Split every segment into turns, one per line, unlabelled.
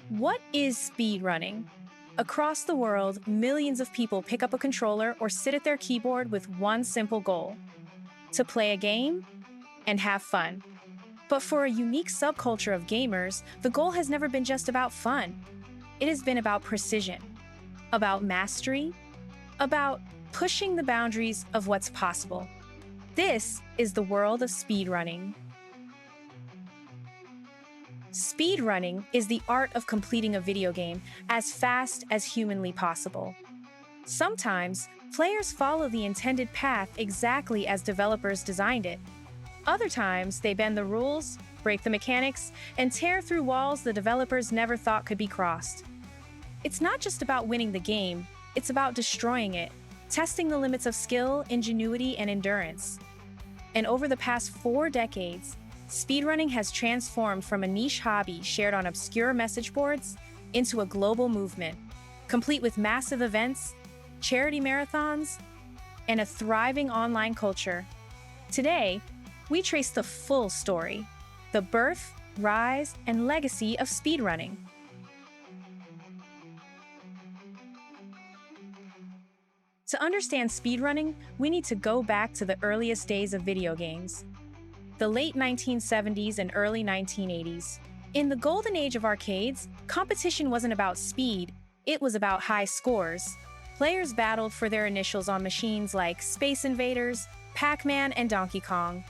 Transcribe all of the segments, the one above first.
What is speedrunning? Across the world, millions of people pick up a controller or sit at their keyboard with one simple goal: to play a game and have fun. But for a unique subculture of gamers, the goal has never been just about fun. It has been about precision, about mastery, about pushing the boundaries of what's possible. This is the world of speedrunning. Speedrunning is the art of completing a video game as fast as humanly possible. Sometimes, players follow the intended path exactly as developers designed it. Other times, they bend the rules, break the mechanics, and tear through walls the developers never thought could be crossed. It's not just about winning the game, it's about destroying it, testing the limits of skill, ingenuity, and endurance. And over the past 4 decades, speedrunning has transformed from a niche hobby shared on obscure message boards into a global movement, complete with massive events, charity marathons, and a thriving online culture. Today, we trace the full story, the birth, rise, and legacy of speedrunning. To understand speedrunning, we need to go back to the earliest days of video games, the late 1970s and early 1980s. In the golden age of arcades, competition wasn't about speed, it was about high scores. Players battled for their initials on machines like Space Invaders, Pac-Man, and Donkey Kong.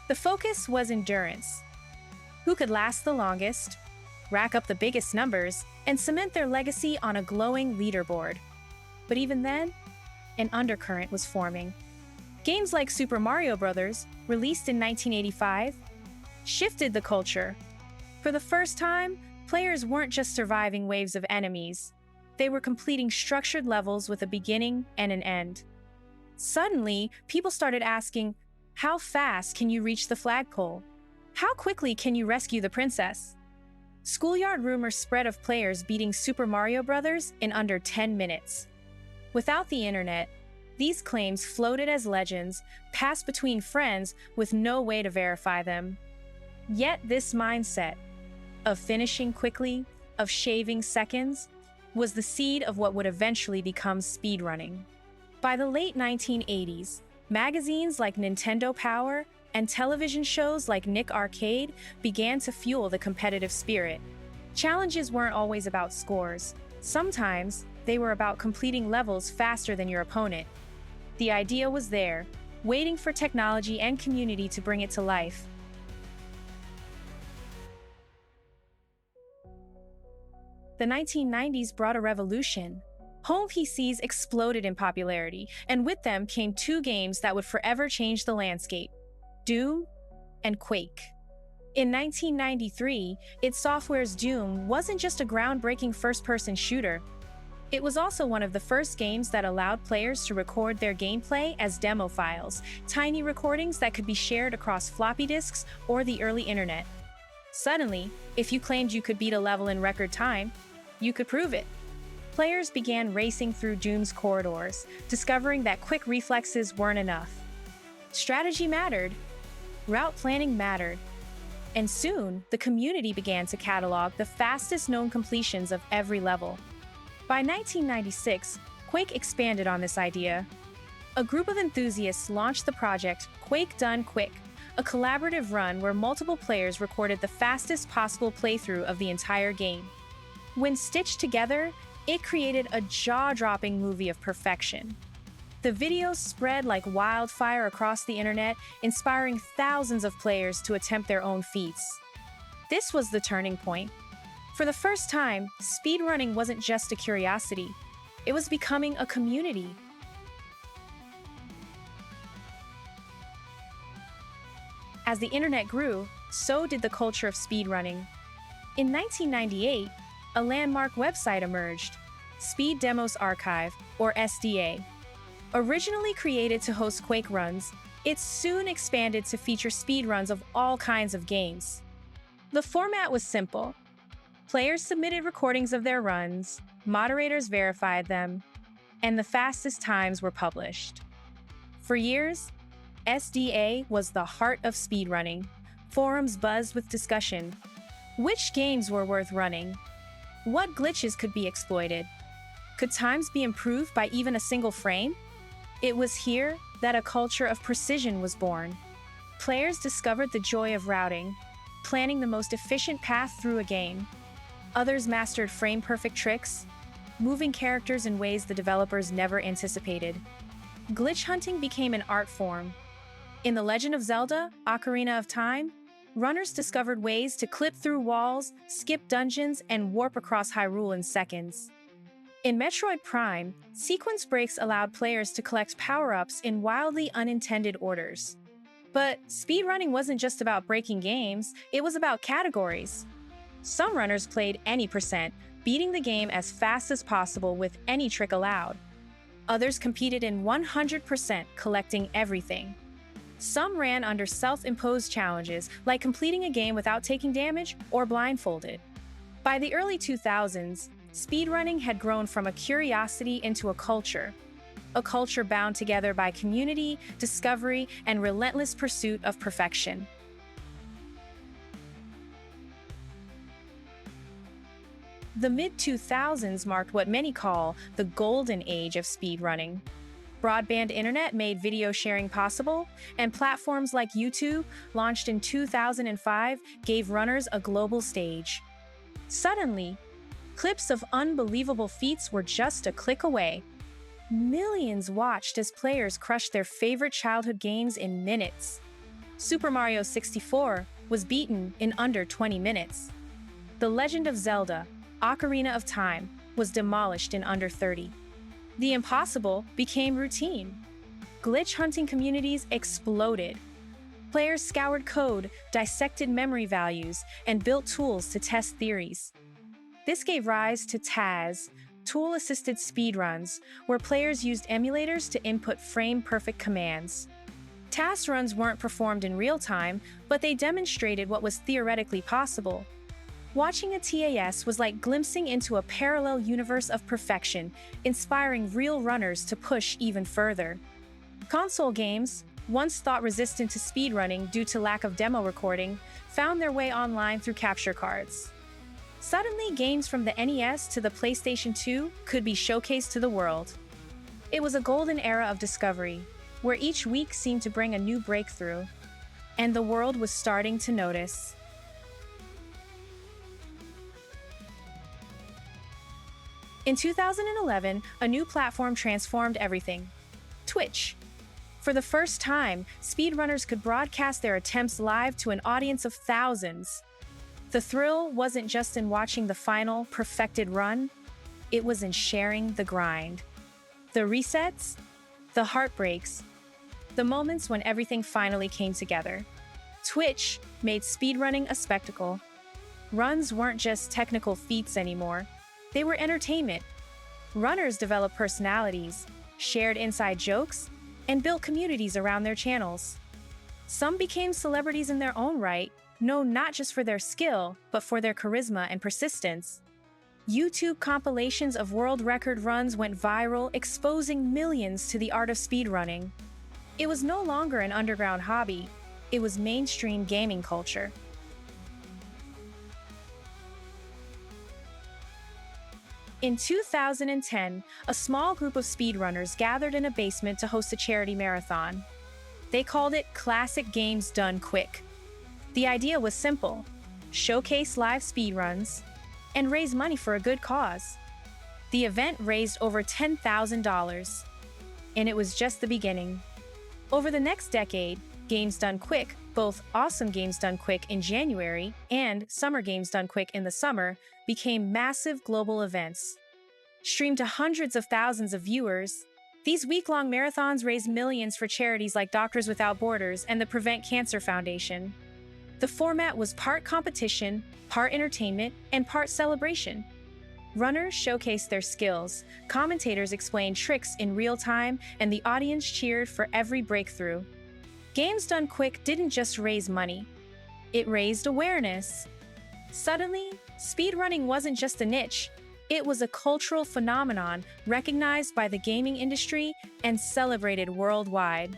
The focus was endurance. Who could last the longest, rack up the biggest numbers, and cement their legacy on a glowing leaderboard. But even then, an undercurrent was forming. Games like Super Mario Bros., released in 1985, shifted the culture. For the first time, players weren't just surviving waves of enemies. They were completing structured levels with a beginning and an end. Suddenly, people started asking, how fast can you reach the flagpole? How quickly can you rescue the princess? Schoolyard rumors spread of players beating Super Mario Bros. In under 10 minutes. Without the internet, these claims floated as legends, passed between friends with no way to verify them. Yet this mindset, of finishing quickly, of shaving seconds, was the seed of what would eventually become speedrunning. By the late 1980s, magazines like Nintendo Power and television shows like Nick Arcade began to fuel the competitive spirit. Challenges weren't always about scores. Sometimes, they were about completing levels faster than your opponent. The idea was there, waiting for technology and community to bring it to life. The 1990s brought a revolution. Home PCs exploded in popularity, and with them came 2 games that would forever change the landscape: Doom and Quake. In 1993, id Software's Doom wasn't just a groundbreaking first-person shooter. It was also one of the first games that allowed players to record their gameplay as demo files, tiny recordings that could be shared across floppy disks or the early internet. Suddenly, if you claimed you could beat a level in record time, you could prove it. Players began racing through Doom's corridors, discovering that quick reflexes weren't enough. Strategy mattered, route planning mattered, and soon the community began to catalog the fastest known completions of every level. By 1996, Quake expanded on this idea. A group of enthusiasts launched the project Quake Done Quick, a collaborative run where multiple players recorded the fastest possible playthrough of the entire game. When stitched together, it created a jaw-dropping movie of perfection. The videos spread like wildfire across the internet, inspiring thousands of players to attempt their own feats. This was the turning point. For the first time, speedrunning wasn't just a curiosity. It was becoming a community. As the internet grew, so did the culture of speedrunning. In 1998, a landmark website emerged, Speed Demos Archive, or SDA. Originally created to host Quake runs, it soon expanded to feature speedruns of all kinds of games. The format was simple. Players submitted recordings of their runs, moderators verified them, and the fastest times were published. For years, SDA was the heart of speedrunning. Forums buzzed with discussion. Which games were worth running? What glitches could be exploited? Could times be improved by even a single frame? It was here that a culture of precision was born. Players discovered the joy of routing, planning the most efficient path through a game. Others mastered frame-perfect tricks, moving characters in ways the developers never anticipated. Glitch hunting became an art form. In The Legend of Zelda: Ocarina of Time, runners discovered ways to clip through walls, skip dungeons, and warp across Hyrule in seconds. In Metroid Prime, sequence breaks allowed players to collect power-ups in wildly unintended orders. But speedrunning wasn't just about breaking games, it was about categories. Some runners played any percent, beating the game as fast as possible with any trick allowed. Others competed in 100%, collecting everything. Some ran under self-imposed challenges, like completing a game without taking damage or blindfolded. By the early 2000s, speedrunning had grown from a curiosity into a culture bound together by community, discovery, and relentless pursuit of perfection. The mid-2000s marked what many call the golden age of speedrunning. Broadband internet made video sharing possible, and platforms like YouTube, launched in 2005, gave runners a global stage. Suddenly, clips of unbelievable feats were just a click away. Millions watched as players crushed their favorite childhood games in minutes. Super Mario 64 was beaten in under 20 minutes. The Legend of Zelda: Ocarina of Time was demolished in under 30. The impossible became routine. Glitch hunting communities exploded. Players scoured code, dissected memory values, and built tools to test theories. This gave rise to TAS, tool-assisted speedruns, where players used emulators to input frame-perfect commands. TAS runs weren't performed in real time, but they demonstrated what was theoretically possible. Watching a TAS was like glimpsing into a parallel universe of perfection, inspiring real runners to push even further. Console games, once thought resistant to speedrunning due to lack of demo recording, found their way online through capture cards. Suddenly, games from the NES to the PlayStation 2 could be showcased to the world. It was a golden era of discovery, where each week seemed to bring a new breakthrough, and the world was starting to notice. In 2011, a new platform transformed everything: Twitch. For the first time, speedrunners could broadcast their attempts live to an audience of thousands. The thrill wasn't just in watching the final, perfected run, it was in sharing the grind. The resets, the heartbreaks, the moments when everything finally came together. Twitch made speedrunning a spectacle. Runs weren't just technical feats anymore, they were entertainment. Runners developed personalities, shared inside jokes, and built communities around their channels. Some became celebrities in their own right, known not just for their skill, but for their charisma and persistence. YouTube compilations of world record runs went viral, exposing millions to the art of speedrunning. It was no longer an underground hobby, it was mainstream gaming culture. In 2010, a small group of speedrunners gathered in a basement to host a charity marathon. They called it Classic Games Done Quick. The idea was simple: showcase live speedruns and raise money for a good cause. The event raised over $10,000, and it was just the beginning. Over the next decade, Games Done Quick, both Awesome Games Done Quick in January and Summer Games Done Quick in the summer, became massive global events. Streamed to hundreds of thousands of viewers, these week-long marathons raised millions for charities like Doctors Without Borders and the Prevent Cancer Foundation. The format was part competition, part entertainment, and part celebration. Runners showcased their skills, commentators explained tricks in real time, and the audience cheered for every breakthrough. Games Done Quick didn't just raise money, it raised awareness. Suddenly, speedrunning wasn't just a niche, it was a cultural phenomenon recognized by the gaming industry and celebrated worldwide.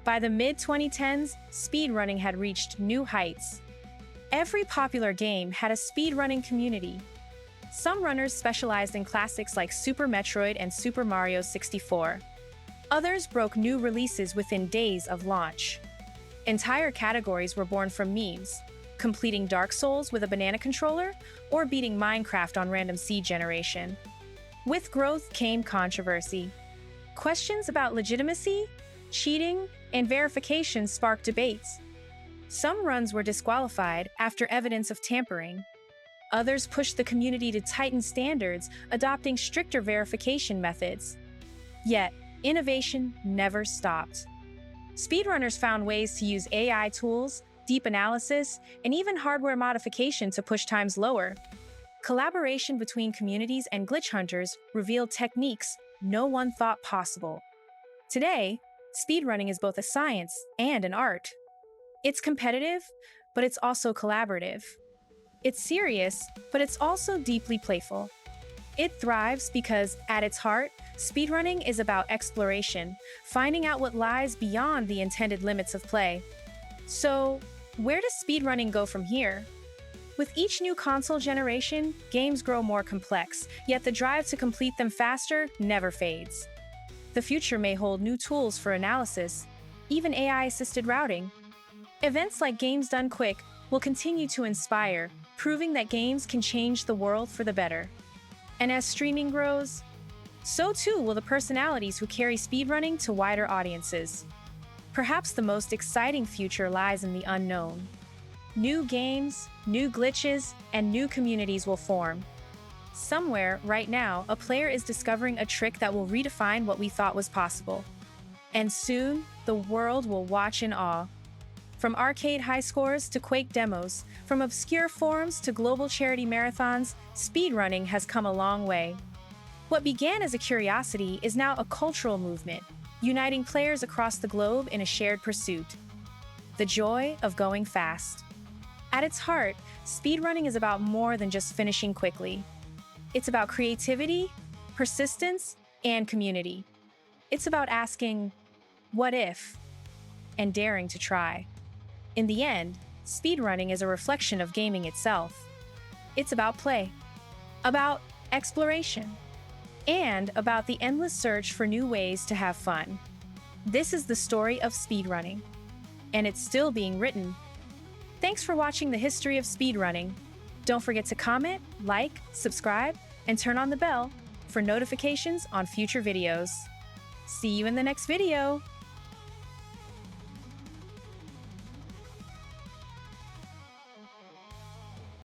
By the mid-2010s, speedrunning had reached new heights. Every popular game had a speedrunning community. Some runners specialized in classics like Super Metroid and Super Mario 64. Others broke new releases within days of launch. Entire categories were born from memes, completing Dark Souls with a banana controller or beating Minecraft on random seed generation. With growth came controversy. Questions about legitimacy, cheating, and verification sparked debates. Some runs were disqualified after evidence of tampering. Others pushed the community to tighten standards, adopting stricter verification methods. Yet, innovation never stopped. Speedrunners found ways to use AI tools, deep analysis, and even hardware modification to push times lower. Collaboration between communities and glitch hunters revealed techniques no one thought possible. Today, speedrunning is both a science and an art. It's competitive, but it's also collaborative. It's serious, but it's also deeply playful. It thrives because, at its heart, speedrunning is about exploration, finding out what lies beyond the intended limits of play. So, where does speedrunning go from here? With each new console generation, games grow more complex, yet the drive to complete them faster never fades. The future may hold new tools for analysis, even AI-assisted routing. Events like Games Done Quick will continue to inspire, proving that games can change the world for the better. And as streaming grows, so too will the personalities who carry speedrunning to wider audiences. Perhaps the most exciting future lies in the unknown. New games, new glitches, and new communities will form. Somewhere, right now, a player is discovering a trick that will redefine what we thought was possible. And soon, the world will watch in awe. From arcade high scores to Quake demos, from obscure forums to global charity marathons, speedrunning has come a long way. What began as a curiosity is now a cultural movement, uniting players across the globe in a shared pursuit: the joy of going fast. At its heart, speedrunning is about more than just finishing quickly. It's about creativity, persistence, and community. It's about asking, what if? And daring to try. In the end, speedrunning is a reflection of gaming itself. It's about play, about exploration, and about the endless search for new ways to have fun. This is the story of speedrunning, and it's still being written. Thanks for watching the history of speedrunning. Don't forget to comment, like, subscribe, and turn on the bell for notifications on future videos. See you in the next video!